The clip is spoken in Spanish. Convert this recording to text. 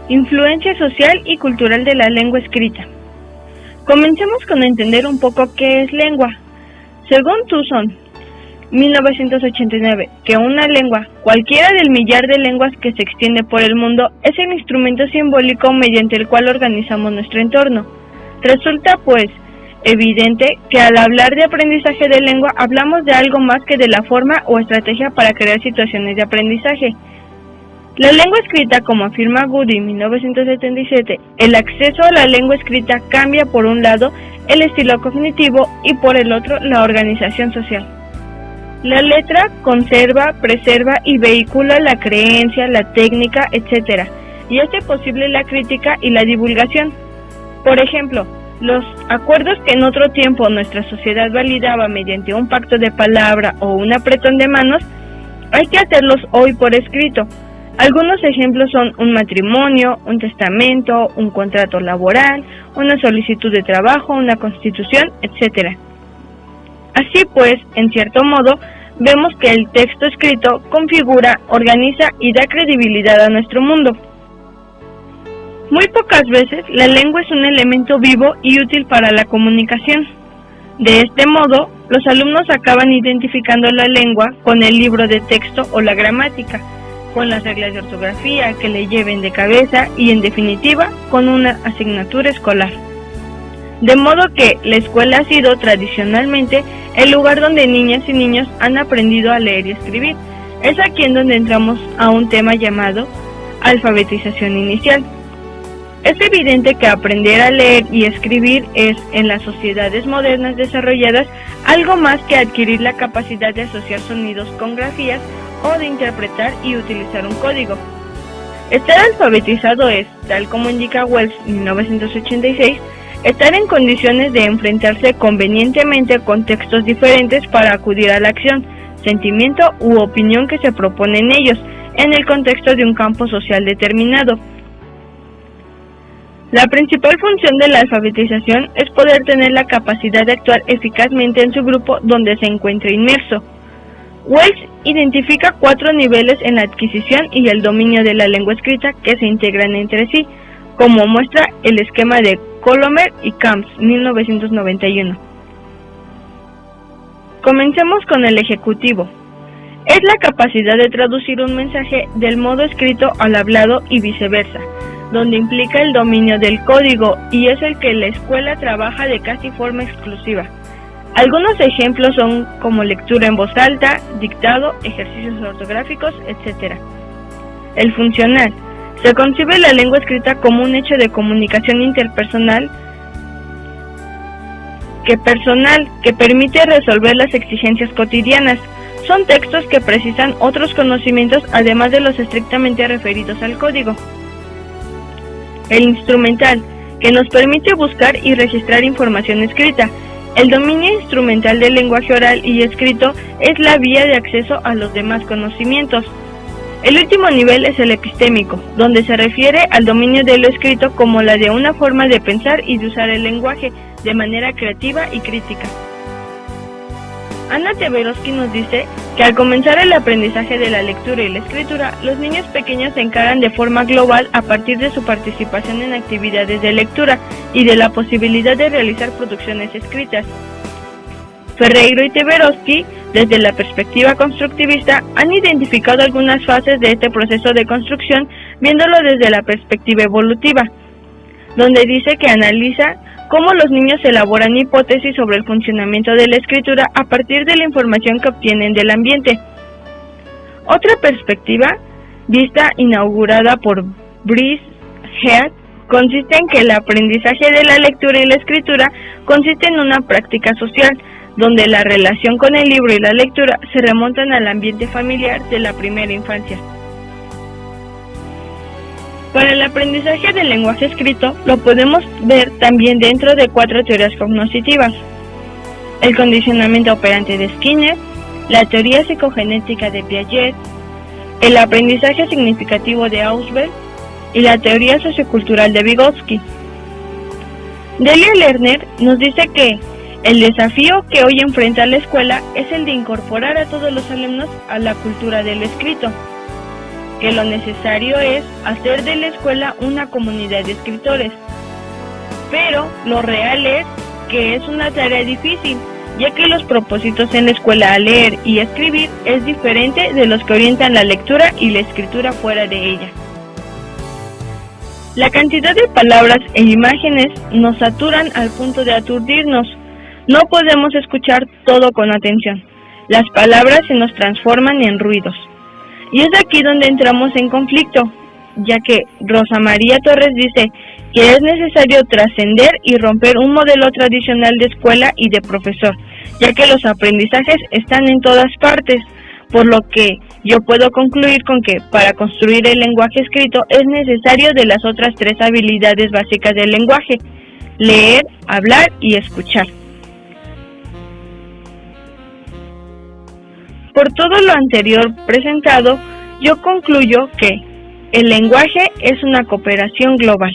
Influencia social y cultural de la lengua escrita. Comencemos con entender un poco qué es lengua. Según Tucson, 1989, que una lengua, cualquiera del millar de lenguas que se extiende por el mundo, es el instrumento simbólico mediante el cual organizamos nuestro entorno. Resulta, pues, evidente que al hablar de aprendizaje de lengua hablamos de algo más que de la forma o estrategia para crear situaciones de aprendizaje. La lengua escrita, como afirma Goody en 1977, el acceso a la lengua escrita cambia por un lado el estilo cognitivo y por el otro la organización social. La letra conserva, preserva y vehicula la creencia, la técnica, etc., y hace posible la crítica y la divulgación. Por ejemplo, los acuerdos que en otro tiempo nuestra sociedad validaba mediante un pacto de palabra o un apretón de manos, hay que hacerlos hoy por escrito. Algunos ejemplos son un matrimonio, un testamento, un contrato laboral, una solicitud de trabajo, una constitución, etc. Así pues, en cierto modo, vemos que el texto escrito configura, organiza y da credibilidad a nuestro mundo. Muy pocas veces la lengua es un elemento vivo y útil para la comunicación. De este modo, los alumnos acaban identificando la lengua con el libro de texto o la gramática, con las reglas de ortografía que le lleven de cabeza y, en definitiva, con una asignatura escolar. De modo que la escuela ha sido tradicionalmente el lugar donde niñas y niños han aprendido a leer y escribir. Es aquí en donde entramos a un tema llamado alfabetización inicial. Es evidente que aprender a leer y escribir es, en las sociedades modernas desarrolladas, algo más que adquirir la capacidad de asociar sonidos con grafías o de interpretar y utilizar un código. Estar alfabetizado es, tal como indica Wells en 1986, estar en condiciones de enfrentarse convenientemente con textos diferentes para acudir a la acción, sentimiento u opinión que se propone en ellos, en el contexto de un campo social determinado. La principal función de la alfabetización es poder tener la capacidad de actuar eficazmente en su grupo donde se encuentre inmerso. Wells identifica 4 niveles en la adquisición y el dominio de la lengua escrita que se integran entre sí, como muestra el esquema de Colomer y Camps, 1991. Comencemos con el ejecutivo. Es la capacidad de traducir un mensaje del modo escrito al hablado y viceversa, donde implica el dominio del código y es el que la escuela trabaja de casi forma exclusiva. Algunos ejemplos son como lectura en voz alta, dictado, ejercicios ortográficos, etc. El funcional. Se concibe la lengua escrita como un hecho de comunicación interpersonal que permite resolver las exigencias cotidianas. Son textos que precisan otros conocimientos además de los estrictamente referidos al código. El instrumental, que nos permite buscar y registrar información escrita. El dominio instrumental del lenguaje oral y escrito es la vía de acceso a los demás conocimientos. El último nivel es el epistémico, donde se refiere al dominio de lo escrito como la de una forma de pensar y de usar el lenguaje de manera creativa y crítica. Anna Teberovsky nos dice que al comenzar el aprendizaje de la lectura y la escritura, los niños pequeños se encaran de forma global a partir de su participación en actividades de lectura y de la posibilidad de realizar producciones escritas. Ferreiro y Teberovsky, desde la perspectiva constructivista, han identificado algunas fases de este proceso de construcción viéndolo desde la perspectiva evolutiva, donde dice que analiza cómo los niños elaboran hipótesis sobre el funcionamiento de la escritura a partir de la información que obtienen del ambiente. Otra perspectiva, vista inaugurada por Brice Head, consiste en que el aprendizaje de la lectura y la escritura consiste en una práctica social, donde la relación con el libro y la lectura se remontan al ambiente familiar de la primera infancia. Para el aprendizaje del lenguaje escrito, lo podemos ver también dentro de 4 teorías cognitivas: el condicionamiento operante de Skinner, la teoría psicogenética de Piaget, el aprendizaje significativo de Ausubel y la teoría sociocultural de Vygotsky. Delia Lerner nos dice que el desafío que hoy enfrenta la escuela es el de incorporar a todos los alumnos a la cultura del escrito. que lo necesario es hacer de la escuela una comunidad de escritores. Pero lo real es que es una tarea difícil, ya que los propósitos en la escuela a leer y escribir es diferente de los que orientan la lectura y la escritura fuera de ella. La cantidad de palabras e imágenes nos saturan al punto de aturdirnos. No podemos escuchar todo con atención. Las palabras se nos transforman en ruidos. Y es aquí donde entramos en conflicto, ya que Rosa María Torres dice que es necesario trascender y romper un modelo tradicional de escuela y de profesor, ya que los aprendizajes están en todas partes, por lo que yo puedo concluir con que para construir el lenguaje escrito es necesario de las otras 3 habilidades básicas del lenguaje: leer, hablar y escuchar. Por todo lo anterior presentado, yo concluyo que el lenguaje es una cooperación global.